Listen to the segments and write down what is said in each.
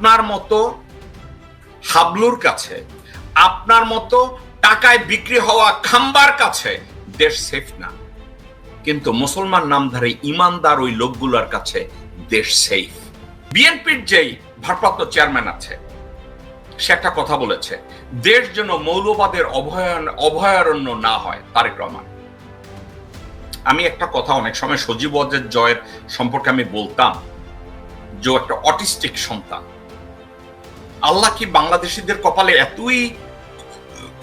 আপনার মতো হাবলুর কাছে, আপনার মতো টাকায় বিক্রি হওয়া খাম্বার কাছে দেশ সেফ না, কিন্তু মুসলমান নামধারী ইমানদার ওই লোকগুলোর কাছে দেশ সেফ। বিএনপির যেই ভারপ্রাপ্ত চেয়ারম্যান আছে সে একটা কথা বলেছে, দেশ যেন মৌলবাদের অভয়ারণ্য না হয়। তারেক রহমান, আমি একটা কথা অনেক সময় সজীব ওয়াজেদ জয়ের সম্পর্কে আমি বলতাম যে একটা অটিস্টিক সন্তান। আল্লাহ কি বাংলাদেশিদের কপালে এতই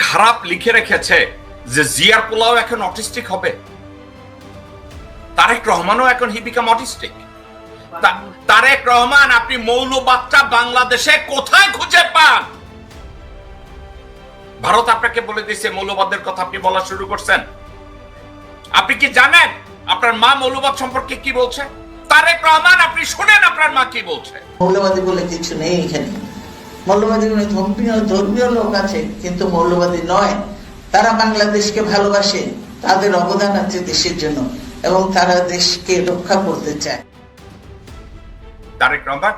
খারাপ লিখে রেখেছে যে জিয়ার পোলাও এখন অটিস্টিক হবে? তারেক রহমানও এখন হি বিকাম অটিস্টিক। তারেক রহমান, আপনি মৌলবাদটা বাংলাদেশে কোথায় খুঁজে পান? ভারত আপনাকে বলে দিয়েছে মৌলবাদের কথা, আপনি বলা শুরু করছেন। আপনি কি জানেন আপনার মা মৌলবাদ সম্পর্কে কি বলছে? তারেক রহমান, আপনি শুনেন আপনার মা কি বলছে। মৌলবাদী বলে কিছু নেই এখানে। মৌলবাদী ধর্মীয় লোক আছে, কিন্তু মৌলবাদী নয়। তারা বাংলাদেশকে ভালোবাসে, তাদের অবদান আছে দেশের জন্য, এবং তারা দেশকে রক্ষা করতে চায়। তারেক রহমান,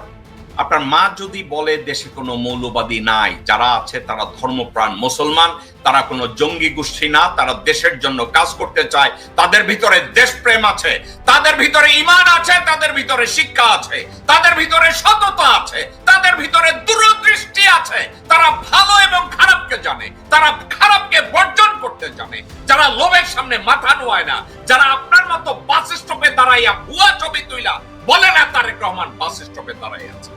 আপনার মা যদি বলে দেশে কোনো মৌলবাদী নাই, যারা আছে তারা ধর্মপ্রাণ মুসলমান, তারা কোনো জঙ্গি গোষ্ঠী না, তারা দেশের জন্য কাজ করতে চায়, তাদের ভিতরে দেশপ্রেম আছে, তাদের ভিতরে ঈমান আছে, তাদের ভিতরে শিক্ষা আছে, তাদের ভিতরে সততা আছে, তাদের ভিতরে দূরদৃষ্টি আছে, তারা ভালো এবং খারাপকে জানে, তারা খারাপকে বর্জন করতে জানে, যারা লোভের সামনে মাথা নোয়ায় না, যারা আপনার মতো বাস স্টপে দাঁড়াইয়া ভুয়া ছবি তুইলা বলে না তারেক রহমান বাস স্টপে দাঁড়াই আছে।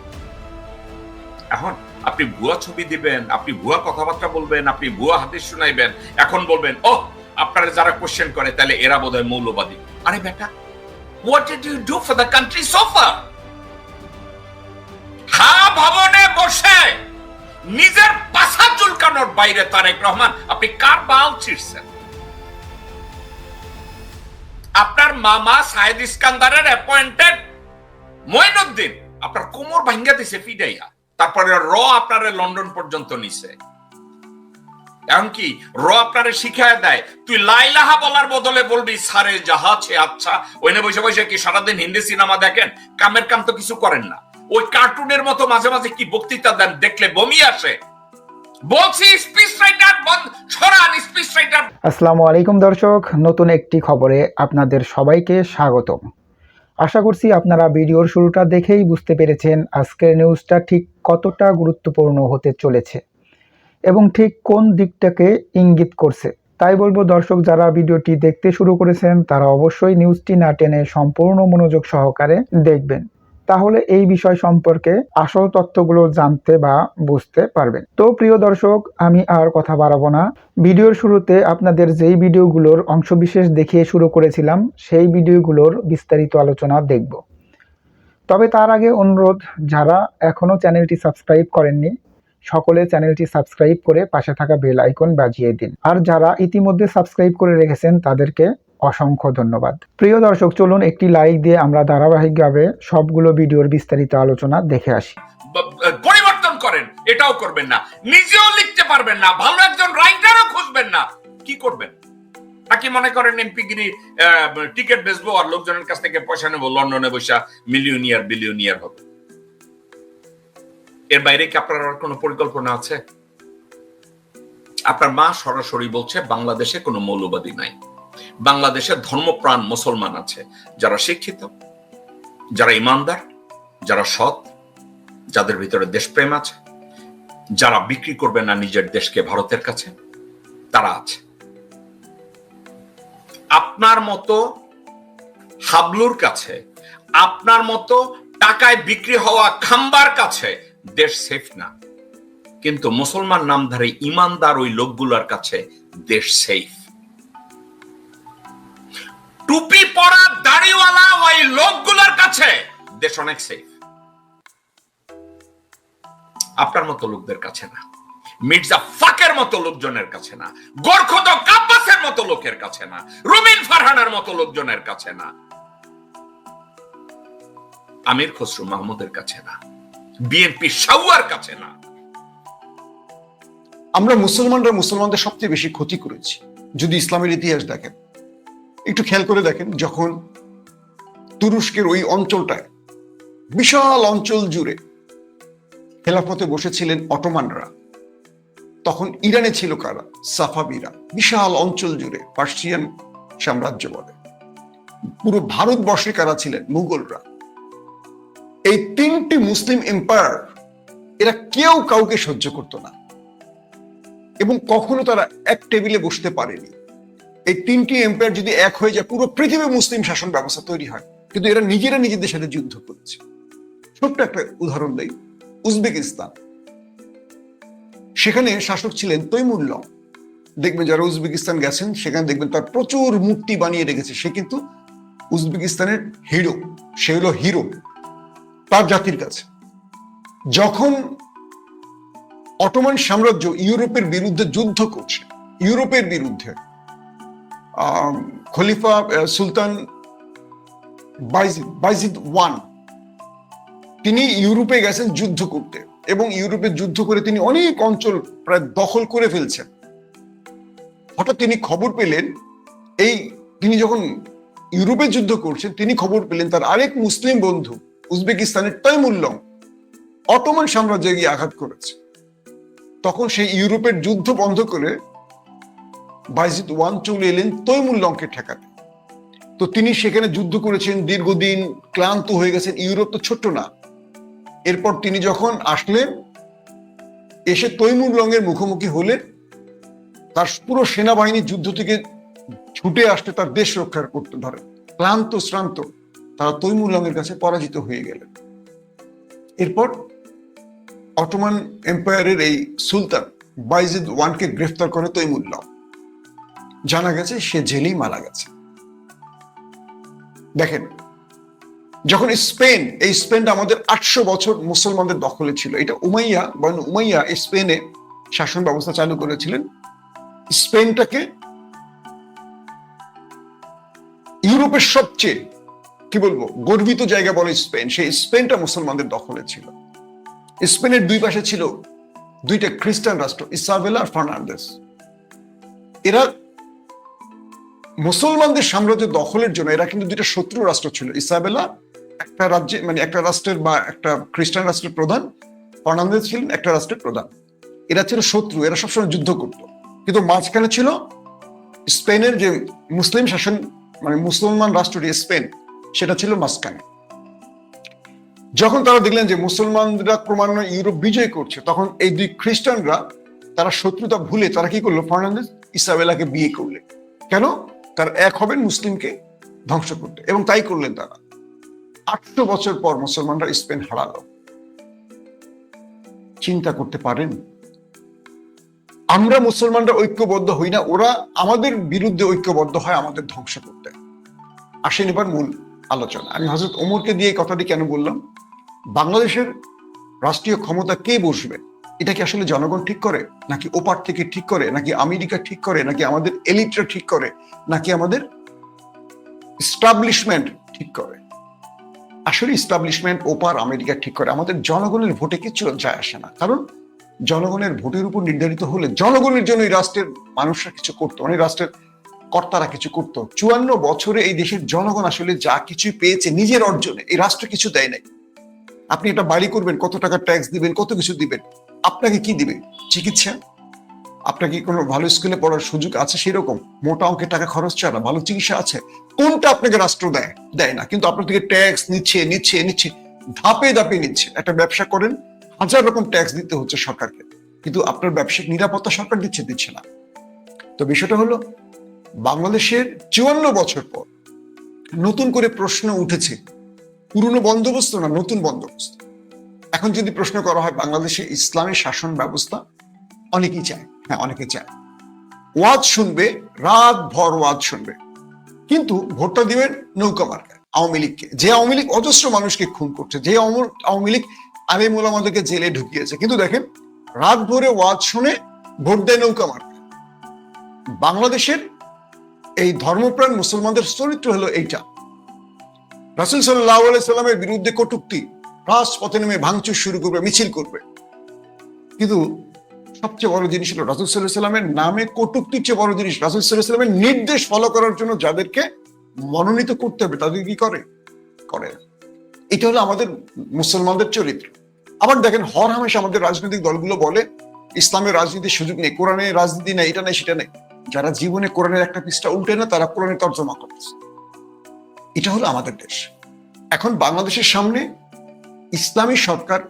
এখন আপনি ভুয়া ছবি দিবেন, আপনি ভুয়া কথাবার্তা বলবেন, আপনি ভুয়া হাদিস শুনাইবেন, এখন বলবেন ও আপনারা যারা কোশ্চেন করে তাহলে এরা বোধহয় মৌলবাদী। আরে বেটা, what did you do for the country so far? ভবনে বসে নিজের পাছা চুলকানোর বাইরে তারেক রহমান আপনি কার বাল ছিঁড়ছেন? আপনার মামা সাইদ ইস্কান্দারের অ্যাপয়েন্টেড মঈনুদ্দিন আপনার কোমর ভাঙ্গা দিছে ফিডাইয়া, তারপরে আপনারে লন্ডন পর্যন্ত নিছে। এমনকি আপনারে শিখায় দেয় তুই লাইলাহা বলার বদলে বলবি সারে জাহা ছে আচ্ছা। ওইনে বসে বসে কি সারাদিন হিন্দি সিনেমা দেখেন? কামের কাম তো কিছু করেন না। ওই কার্টুনের মতো মাঝে মাঝে কি বক্তৃতা দেন, দেখলে বমি আসে। বলছি স্পিচ রাইটার ছড়ান, স্পিচ রাইটার। আসসালামু আলাইকুম দর্শক, নতুন একটি খবরে আপনাদের সবাইকে স্বাগতম। আশা করছি আপনারা ভিডিওর শুরুটা দেখেই বুঝতে পেরেছেন আজকের নিউজটা ঠিক কতটা গুরুত্বপূর্ণ হতে চলেছে এবং ঠিক কোন দিকটাকে ইঙ্গিত করছে। তাই বলবো দর্শক, যারা ভিডিওটি দেখতে শুরু করেছেন তারা অবশ্যই নিউজটি না টেনে সম্পূর্ণ মনোযোগ সহকারে দেখবেন, তাহলে এই বিষয় সম্পর্কে আসল তথ্যগুলো জানতে বা বুঝতে পারবেন। তো প্রিয় দর্শক, আমি আর কথা বাড়াবো না। ভিডিওর শুরুতে আপনাদের যেই ভিডিওগুলোর অংশবিশেষ দেখিয়ে শুরু করেছিলাম সেই ভিডিওগুলোর বিস্তারিত আলোচনা দেখব। তবে তার আগে অনুরোধ, যারা এখনো চ্যানেলটি সাবস্ক্রাইব করেননি সকলে চ্যানেলটি সাবস্ক্রাইব করে পাশে থাকা বেল আইকন বাজিয়ে দিন, আর যারা ইতিমধ্যে সাবস্ক্রাইব করে রেখেছেন তাদেরকে অসংখ্য ধন্যবাদ। প্রিয় দর্শক, চলুন একটি লাইক দিয়ে আমরা ধারাবাহিকভাবে সবগুলো ভিডিওর বিস্তারিত আলোচনা দেখে আসি। পরিবর্তন করেন, এটাও করবেন না, নিজেও লিখতে পারবেন না, ভালো একজন রাইটারও খুঁজবেন না, কি করবেন? নাকি মনে করেন এমপিগিরি টিকিট বেচবো আর লোকজনের কাছ থেকে পয়সা নেবো, লন্ডনে বসে মিলিয়নিয়ার বিলিয়নিয়ার হবে? এর বাইরে কি আপনার আর কোনো পরিকল্পনা আছে? আপনার মা সরাসরি বলছে বাংলাদেশে কোনো মৌলবাদী নাই, বাংলাদেশে ধর্মপ্রাণ মুসলমান আছে, যারা শিক্ষিত, যারা ইমানদার, যারা সৎ, যাদের ভিতরে দেশপ্রেম আছে, যারা বিক্রি করবে না নিজের দেশকে ভারতের কাছে, তারা আছে। আপনার মতো হাবলুর কাছে, আপনার মতো টাকায় বিক্রি হওয়া খাম্বার কাছে দেশ সেফ না, কিন্তু মুসলমান নামধারী ইমানদার ওই লোকগুলোর কাছে দেশ সেফ। টুপি পরা দাড়িওয়ালা ওই লোকগুলোর কাছে দেশ অনেক সেফ, আপনার মতো লোকদের কাছে না, মির্জা ফাকের মতো লোকজনের কাছে না, গোরখদ কাব্বাসের মতো লোকের কাছে না, রুমিন ফারহানের মতো লোকজনের কাছে না, আমির খসরু মাহমুদের কাছে না, বিএনপি শাওয়ার কাছে না। আমরা মুসলমানদের সবচেয়ে বেশি ক্ষতি করেছি। যদি ইসলামের ইতিহাস দেখেন, একটু খেয়াল করে দেখেন, যখন তুরস্কের ওই অঞ্চলটায় বিশাল অঞ্চল জুড়ে খেলাফতে বসেছিলেন অটোমানরা। তখন ইরানে ছিল কারা? সাফাবিরা। বিশাল অঞ্চল জুড়ে পার্সিয়ান সাম্রাজ্য বলে। পুরো ভারতবর্ষে কারা ছিলেন? মুঘলরা। এই তিনটি মুসলিম এম্পায়ার, এরা কেউ কাউকে সহ্য করতো না এবং কখনো তারা এক টেবিলে বসতে পারেনি। এই তিনটি এম্পায়ার যদি এক হয়ে যায়, পুরো পৃথিবী মুসলিম শাসন ব্যবস্থা তৈরি হয়। কিন্তু এরা নিজেরা নিজেদের সাথে যুদ্ধ করেছে। ছোট্ট একটা উদাহরণ দেই, উজবেকিস্তান। সেখানে শাসক ছিলেন তৈমুরলং। দেখবেন যারা উজবেকিস্তান গেছেন সেখানে দেখবেন তার প্রচুর মূর্তি বানিয়ে রেখেছে। সে কিন্তু উজবেকিস্তানের হিরো, সে হলো হিরো তার জাতির কাছে। যখন অটোমান সাম্রাজ্য ইউরোপের বিরুদ্ধে যুদ্ধ করছে, ইউরোপের বিরুদ্ধে, খলিফা সুলতান বাইজিদ ওয়ান তিনি ইউরোপে গেছেন যুদ্ধ করতে এবং ইউরোপে যুদ্ধ করে তিনি অনেক অঞ্চল প্রায় দখল করে ফেলছেন। হঠাৎ তিনি খবর পেলেন, তিনি যখন ইউরোপে যুদ্ধ করছেন তিনি খবর পেলেন তার আরেক মুসলিম বন্ধু উজবেকিস্তানের তৈমুরলং অটোমান সাম্রাজ্যে গিয়ে আঘাত করেছে। তখন সেই ইউরোপের যুদ্ধ বন্ধ করে বাইজিদ ওয়ান চলে এলেন তৈমুরলংকে ঠেকাতে। তো তিনি সেখানে যুদ্ধ করেছেন দীর্ঘদিন, ক্লান্ত হয়ে গেছেন। ইউরোপ তো ছোট্ট না। এরপর তিনি যখন আসলেন, এসে তৈমুরলংয়ের মুখোমুখি হলেন, তার পুরো সেনাবাহিনী যুদ্ধ থেকে ছুটে আসতে তার দেশ রক্ষা করতে ধরে। ক্লান্ত শ্রান্ত তারা তৈমুরলংয়ের কাছে পরাজিত হয়ে গেলেন। এরপর অটোমান এম্পায়ারের এই সুলতান বাইজিদ ওয়ানকে গ্রেফতার করে তৈমুরলং। জানা গেছে সে জেলেই মারা গেছে। দেখেন, যখন স্পেন, এই স্পেনটা আমাদের 800 বছর মুসলমানদের দখলে ছিল। এটা উমাইয়া স্পেনে শাসন ব্যবস্থা চালু করেছিলেন। স্পেনটাকে ইউরোপের সবচেয়ে গর্বিত জায়গা বলে স্পেন। সেই স্পেনটা মুসলমানদের দখলে ছিল। স্পেনের দুই পাশে ছিল দুইটা খ্রিস্টান রাষ্ট্র, ইসাবেলা আর ফার্নান্দেস। এরা মুসলমানদের সাম্রাজ্য দখলের জন্য এরা কিন্তু দুইটা শত্রু রাষ্ট্র ছিল। ইসাবেলা একটা রাজ্যে একটা রাষ্ট্রের বা একটা খ্রিস্টান রাষ্ট্রের প্রধান, ফার্নান্দেস ছিলেন একটা রাষ্ট্রের প্রধান। এরা ছিল শত্রু, এরা সবসময় যুদ্ধ করত। কিন্তু মাঝখানে ছিল স্পেনের যে মুসলিম শাসন, মুসলমান রাষ্ট্রটি স্পেন, সেটা ছিল মাঝখানে। যখন তারা দেখলেন যে মুসলমানরা ক্রমান্বয়ে ইউরোপ বিজয় করছে, তখন এই দুই খ্রিস্টানরা তারা শত্রুতা ভুলে তারা কি করলো? ফার্নান্দেস ইসাবেলাকে বিয়ে করলেন। কেন? তারা এক হবেন মুসলিমকে ধ্বংস করতে, এবং তাই করলেন তারা। 800 বছর পর মুসলমানরা স্পেন হারালো। চিন্তা করতে পারেন? আমরা মুসলমানরা ঐক্যবদ্ধ হই না, ওরা আমাদের বিরুদ্ধে ঐক্যবদ্ধ হয় আমাদের ধ্বংস করতে। আসেন এবার মূল আলোচনা। আমি হযরত ওমরকে দিয়ে এই কথাটি কেন বললাম? বাংলাদেশের রাষ্ট্রীয় ক্ষমতা কে বসবে, এটা কি আসলে জনগণ ঠিক করে, নাকি ওপার থেকে ঠিক করে, নাকি আমেরিকা ঠিক করে, নাকি আমাদের এলিটরা ঠিক করে, নাকি আমাদের এস্টাবলিশমেন্ট ঠিক করে? আসলে এস্টাবলিশমেন্ট ওপার আমেরিকা ঠিক করে। আমাদের জনগণের ভোটে কিছু যায় আসে না। কারণ জনগণের ভোটের উপর নির্ধারিত হলে জনগণের জন্য এই রাষ্ট্রের মানুষরা কিছু করতো, অনেক রাষ্ট্রের কর্তারা কিছু করতো। 54 বছরে এই দেশের জনগণ আসলে যা কিছু পেয়েছে নিজের অর্জনে, এই রাষ্ট্র কিছু দেয় নাই। আপনি একটা বাড়ি করবেন, কত টাকা ট্যাক্স দিবেন, কত কিছু দিবেন। আপনাকে কি দিবে? চিকিৎসা? আপনাকে কোনো ভালো স্কুলে পড়ার সুযোগ আছে? সেরকম মোটা অঙ্কের টাকা খরচ ছাড়া ভালো চিকিৎসা আছে? কোনটা আপনাকে রাষ্ট্র দেয় না। কিন্তু আপনার থেকে ট্যাক্স নিচ্ছে, ধাপে ধাপে নিচ্ছে। একটা ব্যবসা করেন, 1000 রকম ট্যাক্স দিতে হচ্ছে সরকারকে, কিন্তু আপনার ব্যবসায়িক নিরাপত্তা সরকার দিচ্ছে না। তো বিষয়টা হলো, বাংলাদেশের 54 বছর পর নতুন করে প্রশ্ন উঠেছে। পুরনো বন্দোবস্ত না, নতুন বন্দোবস্ত। এখন যদি প্রশ্ন করা হয় বাংলাদেশে ইসলামী শাসন ব্যবস্থা, অনেকেই চায়, হ্যাঁ অনেকে চায়। ওয়াজ শুনবে, রাত ভর ওয়াজ শুনবে, কিন্তু ভোটটা দিবেন নৌকা মার্কায়, আওয়ামী লীগকে। যে আওয়ামী লীগ অজস্র মানুষকে খুন করছে, যে আওয়ামী লীগ আলেম ওলামাদেরকে জেলে ঢুকিয়েছে, কিন্তু দেখেন রাত ভরে ওয়াজ শুনে ভোট দেয় নৌকা মার্কায়। বাংলাদেশের এই ধর্মপ্রাণ মুসলমানদের চরিত্র হলো এইটা। রাসূল সাল্লাল্লাহু আলাইহি সাল্লামের বিরুদ্ধে কটূক্তি, রাজপথে নেমে ভাঙচুর শুরু করবে, মিছিল করবে। কিন্তু সবচেয়ে বড় জিনিস হলো রাসূল সাল্লাল্লাহু আলাইহি সাল্লামের নামে কটূক্তির চেয়ে বড় জিনিস, রাসূল সাল্লাল্লাহু আলাইহি সাল্লামের নির্দেশ ফলো করার জন্য যাদেরকে মনোনীত করতে হবে তাদের কি করে। এটা হলো আমাদের মুসলমানদের চরিত্র। আবার দেখেন হরহামেশা আমাদের রাজনৈতিক দলগুলো বলে ইসলামের রাজনীতির সুযোগ নেই, কোরআনের রাজনীতি নেই, এটা নেই সেটা নেই। যারা জীবনে কোরআনের একটা পৃষ্ঠা উল্টে না তারা কোরআনের তর্জমা করতেছে। এটা হলো আমাদের দেশ। এখন বাংলাদেশের সামনে ইসলামী সরকার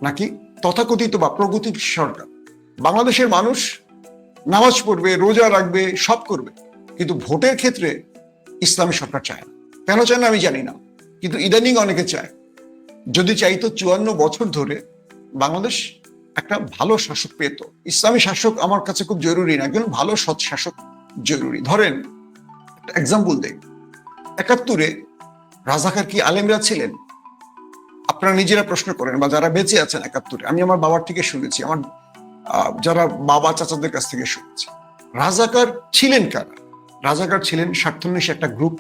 নাকি তথাকথিত বা প্রগতির সরকার। বাংলাদেশের মানুষ নামাজ পড়বে, রোজা রাখবে, সব করবে, কিন্তু ভোটের ক্ষেত্রে ইসলামী সরকার চায় না। কেন চায় না আমি জানি না, কিন্তু ইদানিং অনেকে চায়। যদি চাইতো 54 বছর ধরে বাংলাদেশ একটা ভালো শাসক পেত। ইসলামী শাসক আমার কাছে খুব জরুরি না, একজন ভালো সৎ শাসক জরুরি। ধরেন একটা এক্সাম্পল দেই, 71-এ রাজাকার কি আলেমরা ছিলেন? আপনারা নিজেরা প্রশ্ন করেন, বা যারা বেঁচে আছেন 71-এ, আমি আমার বাবার থেকে শুনেছি, আমার যারা বাবা চাচাদের কাছ থেকে শুনেছি, রাজাকার ছিলেন কারা? রাজাকার ছিলেন স্বার্থান্বেষী একটা গ্রুপ।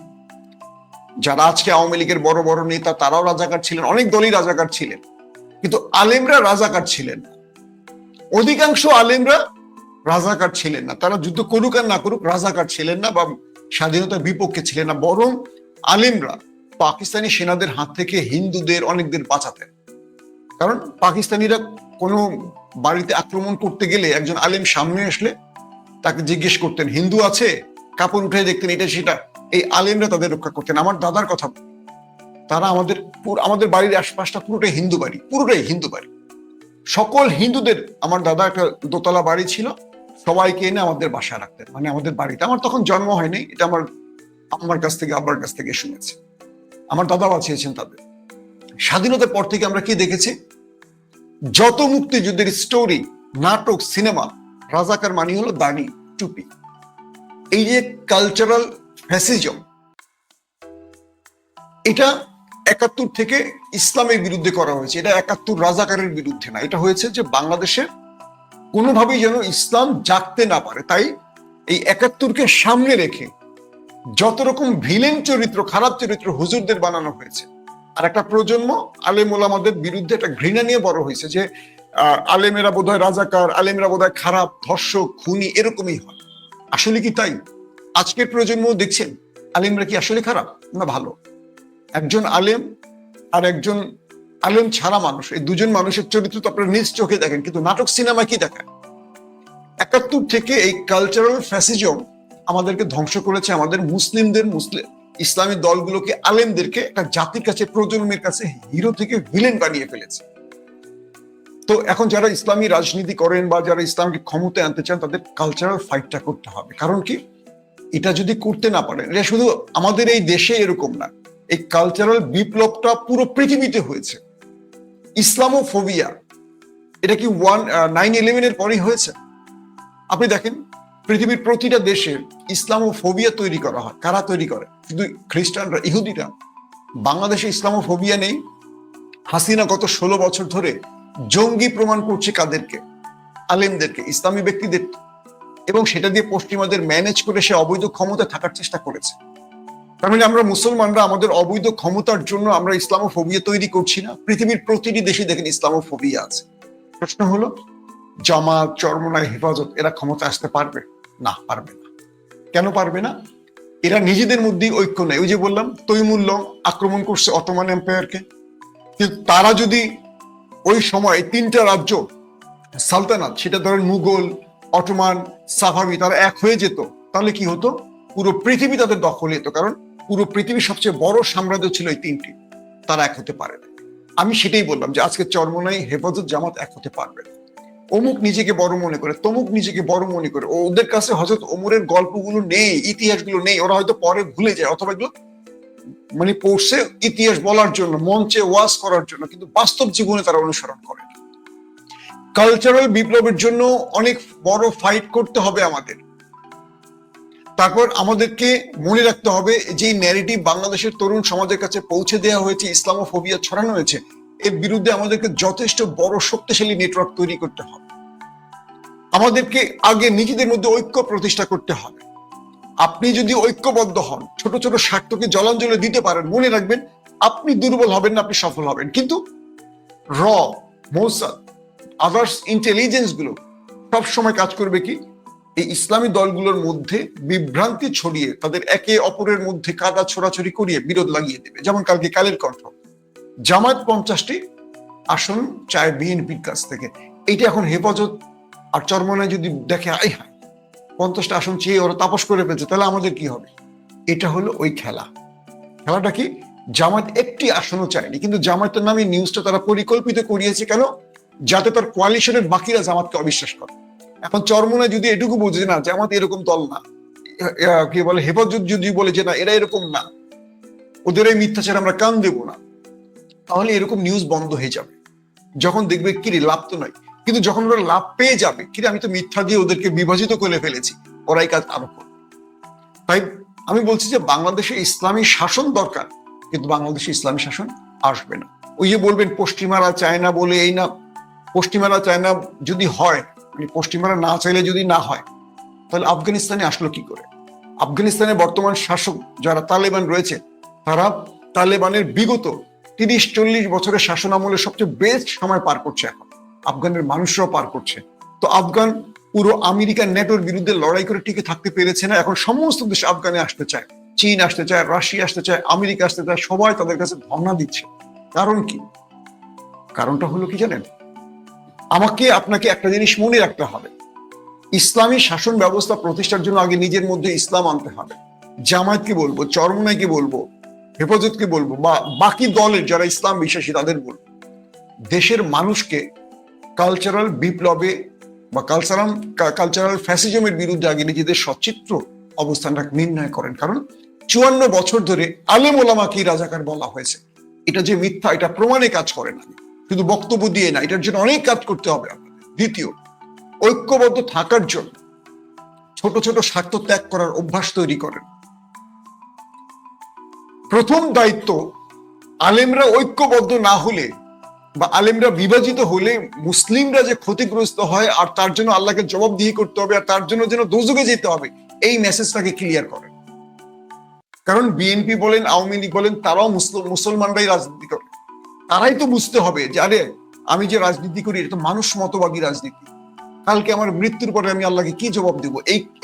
যারা আজকে আওয়ামী লীগের বড় বড় নেতা তারাও রাজাকার ছিলেন, অনেক দলই রাজাকার ছিলেন, কিন্তু আলেমরা রাজাকার ছিলেন না। অধিকাংশ আলেমরা রাজাকার ছিলেন না। তারা যুদ্ধ করুক আর না করুক রাজাকার ছিলেন না, বা স্বাধীনতার বিপক্ষে ছিলেন না। বরং আলেমরা পাকিস্তানি সেনাদের হাত থেকে হিন্দুদের অনেকদের বাঁচাতেন। কারণ পাকিস্তানিরা কোনো বাড়িতে আক্রমণ করতে গেলে একজন আলেম সামনে আসলে তাকে জিজ্ঞেস করতেন হিন্দু আছে, কাপড় উঠে দেখতেন, এটা সেটা। এই আলেমরা তাদের রক্ষা করতেন। আমার দাদার কথা, তারা আমাদের বাড়ির আশপাশটা পুরোটাই হিন্দু বাড়ি, পুরোটাই হিন্দু বাড়ি। সকল হিন্দুদের, আমার দাদা একটা দোতলা বাড়ি ছিল, সবাইকে এনে আমাদের বাসায় রাখতেন, মানে আমাদের বাড়িতে। আমার তখন জন্ম হয়নি, এটা আমার আম্মার কাছ থেকে আব্বার কাছ থেকে শুনেছি। আমার দাদা বাঁচিয়েছেন তাদের। স্বাধীনতার পর থেকে আমরা কি দেখেছি? যত মুক্তিযুদ্ধের স্টোরি, নাটক, সিনেমা, রাজাকার মানি হলো দাড়ি, টুপি। এই যে কালচারাল ফ্যাসিজম, এটা 71 থেকে ইসলামের বিরুদ্ধে করা হয়েছে। এটা 71 রাজাকারের বিরুদ্ধে না, এটা হয়েছে যে বাংলাদেশের কোনোভাবেই যেন ইসলাম জাগতে না পারে। তাই এই 71-কে সামনে রেখে যত রকম ভিলেন চরিত্র, খারাপ চরিত্র হুজুরদের বানানো হয়েছে। আর একটা প্রজন্ম আলেম ওলামাদের বিরুদ্ধে একটা ঘৃণা নিয়ে বড় হয়েছে যে আলেমেরা বোধহয় রাজাকার, আলেমেরা বোধহয় খারাপ, ধর্ষক, খুনি, এরকমই হয়। আসলে কি তাই? আজকের প্রজন্ম দেখছেন আলেমরা কি আসলে খারাপ না ভালো? একজন আলেম আর একজন আলেম ছাড়া মানুষ, এই দুজন মানুষের চরিত্র তো আপনারা নিজ চোখে দেখেন, কিন্তু নাটক সিনেমা কি দেখায়? 71 থেকে এই কালচারাল ফ্যাসিজম আমাদেরকে ধ্বংস করেছে। আমাদের মুসলিমদের, ইসলামী দলগুলোকে, আলেমদেরকে একটা জাতির কাছে, প্রজন্মের কাছে হিরো থেকে ভিলেন বানিয়ে ফেলেছে। তো এখন যারা ইসলামী রাজনীতি করেন বা যারা ইসলামকে ক্ষমতায় আনতে চান, তাদের কালচারাল ফাইটটা করতে হবে। কারণ কি, এটা যদি করতে না পারেন, এটা শুধু আমাদের এই দেশে এরকম না, এই কালচারাল বিপ্লবটা পুরো পৃথিবীতে হয়েছে। ইসলামোফোবিয়া, এটা কি 9/11-এর পরেই হয়েছে? আপনি দেখেন পৃথিবীর প্রতিটা দেশে ইসলামোফোবিয়া তৈরি করা হয়। কারা তৈরি করে? শুধু খ্রিস্টানরা, ইহুদিরা। বাংলাদেশে ইসলামোফোবিয়া নেই। হাসিনা গত 16 বছর ধরে জঙ্গি প্রমাণ করছে কাদেরকে? আলেমদেরকে, ইসলামী ব্যক্তিদের, এবং সেটা দিয়ে পশ্চিমাদের ম্যানেজ করে সে অবৈধ ক্ষমতায় থাকার চেষ্টা করেছে। তার মানে আমরা মুসলমানরা আমাদের অবৈধ ক্ষমতার জন্য আমরা ইসলামোফোবিয়া তৈরি করছি না? পৃথিবীর প্রতিটি দেশে দেখেন ইসলামোফোবিয়া আছে। প্রশ্ন হলো, জামাত, চরমনাই, হেফাজত এরা ক্ষমতা আসতে পারবে? না, পারবে না। কেন পারবে না? এরা নিজেদের মধ্যেই ঐক্য নেই। ওই যে বললাম, তৈমুর লং আক্রমণ করছে অটোমান এম্পায়ারকে, কিন্তু তারা যদি ওই সময় 3টা রাজ্য সালতানাত, সেটা ধরেন মুঘল, অটোমান, সাফাবি, তারা এক হয়ে যেত, তাহলে কি হতো? পুরো পৃথিবী তাদের দখলে যেত। কারণ পুরো পৃথিবীর সবচেয়ে বড় সাম্রাজ্য ছিল এই 3টি। তারা এক হতে পারে না। আমি সেটাই বললাম যে আজকে চরমনাই, হেফাজত, জামাত এক হতে পারবে না। অমুক নিজেকে বড় মনে করে, তমুক নিজেকে বড় মনে করে। ওদের কাছে হযরত ওমরের গল্পগুলো নেই, ইতিহাসগুলো নেই। ওরা হয়তো পরে ভুলে যায়, অথবা এগুলো মানে পড়ছে ইতিহাস বলার জন্য, মঞ্চে ওয়াজ করার জন্য, কিন্তু বাস্তব জীবনে তারা অনুসরণ করে না। কালচারাল বিপ্লবের জন্য অনেক বড় ফাইট করতে হবে আমাদের। তারপর আমাদেরকে মনে রাখতে হবে যে ন্যারেটিভ বাংলাদেশের তরুণ সমাজের কাছে পৌঁছে দেওয়া হয়েছে, ইসলামোফোবিয়া ছড়ানো হয়েছে, এর বিরুদ্ধে আমাদেরকে যথেষ্ট বড় শক্তিশালী নেটওয়ার্ক তৈরি করতে হবে। আমাদেরকে আগে নিজেদের মধ্যে ঐক্য প্রতিষ্ঠা করতে হবে। আপনি যদি ঐক্যবদ্ধ হন, ছোট ছোট স্বার্থকে জলাঞ্জলি দিতে পারেন, মনে রাখবেন আপনি দুর্বল হবেন না, আপনি সফল হবেন। কিন্তু মোসাদ, আদার্স ইন্টেলিজেন্স গুলো সবসময় কাজ করবে কি? এই ইসলামী দলগুলোর মধ্যে বিভ্রান্তি ছড়িয়ে তাদের একে অপরের মধ্যে কাদা ছোড়াছড়ি করিয়ে বিরোধ লাগিয়ে দেবে। যেমন কালকে কালের কণ্ঠ, জামায়াত 50টি, আসন চায় বিএনপির কাছ থেকে। এইটা এখন হেফাজত আর চরমনায় যদি দেখে আই হায় 50টা আসন চেয়ে ওরা তাপস করে ফেলছে, তাহলে আমাদের কি হবে? এটা হলো ওই খেলাটা কি? জামায়াত একটি আসনও চায়নি, কিন্তু জামায়াতের নামে নিউজটা তারা পরিকল্পিত করিয়েছে কেন? যাতে তার কোয়ালিশনের বাকিরা জামাতকে অবিশ্বাস করে। এখন চরমনায় যদি এটুকু বোঝে না জামাত এরকম দল না, কি বলে হেফাজত যদি বলে যে না এরা এরকম না, ওদের এই মিথ্যাচার আমরা কান দেব না, তাহলে এরকম নিউজ বন্ধ হয়ে যাবে। যখন দেখবে কিরে লাভ তো নয়, কিন্তু যখন ওরা লাভ পেয়ে যাবে কিরে আমি তো মিথ্যা দিয়ে ওদেরকে বিভাজিত করে ফেলেছি, ওরাই কাজ আরো করবে। তাই আমি বলছি যে বাংলাদেশে ইসলামী শাসন দরকার, কিন্তু বাংলাদেশে ইসলামী শাসন আসবে না। ওই যে বলবেন পশ্চিমারা চায় না বলে এই না, পশ্চিমারা চায় না যদি হয়, মানে পশ্চিমারা না চাইলে যদি না হয়, তাহলে আফগানিস্তানে আসলো কি করে? আফগানিস্তানে বর্তমান শাসক যারা তালেবান রয়েছে, তারা তালেবানের বিগত 30-40 বছরের শাসন আমলে সবচেয়ে বেস্ট সময় পার করছে, এখন আফগানের মানুষরাও পার করছে। তো আফগান পুরো আমেরিকার নেটোর বিরুদ্ধে লড়াই করে টিকে থাকতে পেরেছে না, এখন সমস্ত দেশ আফগানে আসতে চায়, চীন আসতে চায়, রাশিয়া আসতে চায়, আমেরিকা আসতে চায়, সবাই তাদের কাছে ধর্ণা দিচ্ছে। কারণ কি? কারণটা হলো কি জানেন? আমাকে আপনাকে একটা জিনিস মনে রাখতে হবে, ইসলামী শাসন ব্যবস্থা প্রতিষ্ঠার জন্য আগে নিজের মধ্যে ইসলাম আনতে হবে। জামায়াতকে বলবো, চরমনাইকে বলবো, হেফাজতকে বলবো, বা বাকি দলের যারা ইসলাম বিশ্বাসী তাদের বলবো, দেশের মানুষকে কালচারাল বিপ্লবে বা কালচারাল ফ্যাসিজমের বিরুদ্ধে আগে নিজেদের সচিত্র অবস্থানটা নির্ণয় করেন। কারণ 54 বছর ধরে আলেম ওলামাকে রাজাকার বলা হয়েছে, এটা যে মিথ্যা এটা প্রমাণে কাজ করে না, শুধু বক্তব্য দিয়ে না, এটার জন্য অনেক কাজ করতে হবে আপনাদের। দ্বিতীয়, ঐক্যবদ্ধ থাকার জন্য ছোট ছোট স্বার্থ ত্যাগ করার অভ্যাস তৈরি করেন। প্রথম দায়িত্ব, আলেমরা ঐক্যবদ্ধ না হলে বা আলেমরা বিভাজিত হলে মুসলিমরা যে ক্ষতিগ্রস্ত হয় আর তার জন্য আল্লাহকে জবাবদিহি করতে হবে আর তার জন্য যেন দোজখে যেতে হবে, এই মেসেজটাকে ক্লিয়ার করেন। কারণ বিএনপি বলেন, আওয়ামী লীগ বলেন, তারাও মুসলমানরাই রাজনীতি করে, তারাই তো বুঝতে হবে যে আরে আমি যে রাজনীতি করি এটা তো মানুষ মতবাদী রাজনীতি, কালকে আমার মৃত্যুর পরে আমি আল্লাহকে কি জবাব দেবো?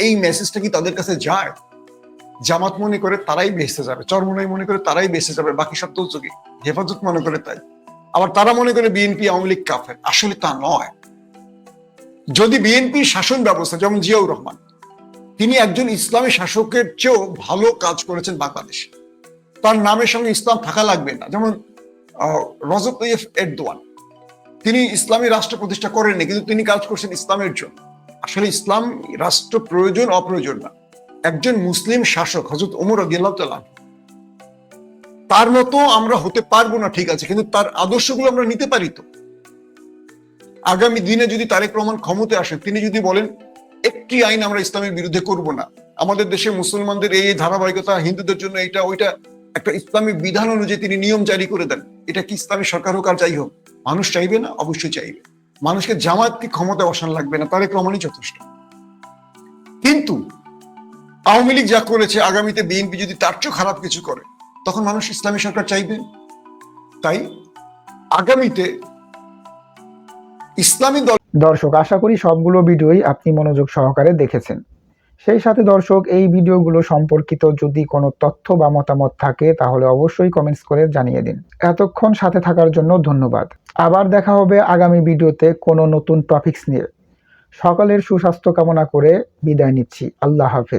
এই মেসেজটা কি তাদের কাছে যায়? জামাত মনে করে তারাই বেঁচে যাবে, চরমনাই মনে করে তারাই বেঁচে যাবে, বাকি সব তো যোগী, হেফাজত মনে করে তাই, আবার তারা মনে করে বিএনপি আওয়ামী লীগ কাফের। আসলে তা নয়। যদি বিএনপির শাসন ব্যবস্থা, যেমন জিয়াউর রহমান, তিনি একজন ইসলামী শাসকের চেয়েও ভালো কাজ করেছেন বাংলাদেশে, তার নামের সঙ্গে ইসলাম থাকা লাগবে না। যেমন রজব তাইয়েব এরদোয়ান, তিনি ইসলামী রাষ্ট্র প্রতিষ্ঠা করেননি, কিন্তু তিনি কাজ করছেন ইসলামের জন্য। আসলে ইসলাম রাষ্ট্র প্রয়োজন অপ্রয়োজন না, একজন মুসলিম শাসক হযরত ওমর রাদিয়াল্লাহু তাআলা তার মতো আমরা হতে পারবো না, ঠিক আছে, কিন্তু তার আদর্শগুলো আমরা নিতে পারি। তো আগামী দিনে যদি তারেক রহমান ক্ষমতায় আসেন, তিনি যদি বলেন একটি আইন আমরা ইসলামের বিরুদ্ধে করব না, আমাদের দেশে মুসলমানদের এই ধারাবাহিকতা, হিন্দুদের জন্য এটা ওইটা, একটা ইসলামী বিধান অনুযায়ী তিনি নিয়ম জারি করে দেন, এটা কি ইসলামী সরকার হোক আর যাই হোক, মানুষ চাইবে না? অবশ্যই চাইবে। মানুষকে জামাতকে ক্ষমতা বসানো লাগবে না, তারেক রহমানই যথেষ্ট। কিন্তু আওয়ামী লীগ যা করেছে, আগামীতে বিএনপি যদি তার চেয়ে খারাপ কিছু করে, তখন মানুষ ইসলামী সরকার চাইবে। তাই আগামীতে ইসলামী দল। দর্শক, আশা করি সবগুলো ভিডিওই আপনি মনোযোগ সহকারে দেখেছেন। সেই সাথে দর্শক, এই ভিডিওগুলো সম্পর্কিত যদি কোনো তথ্য বা মতামত থাকে তাহলে অবশ্যই কমেন্টস করে জানিয়ে দিন। এতক্ষণ সাথে থাকার জন্য ধন্যবাদ। আবার দেখা হবে আগামী ভিডিওতে কোনো নতুন টপিকস নিয়ে। সকলের সুস্বাস্থ্য কামনা করে বিদায় নিচ্ছি। আল্লাহ হাফেজ।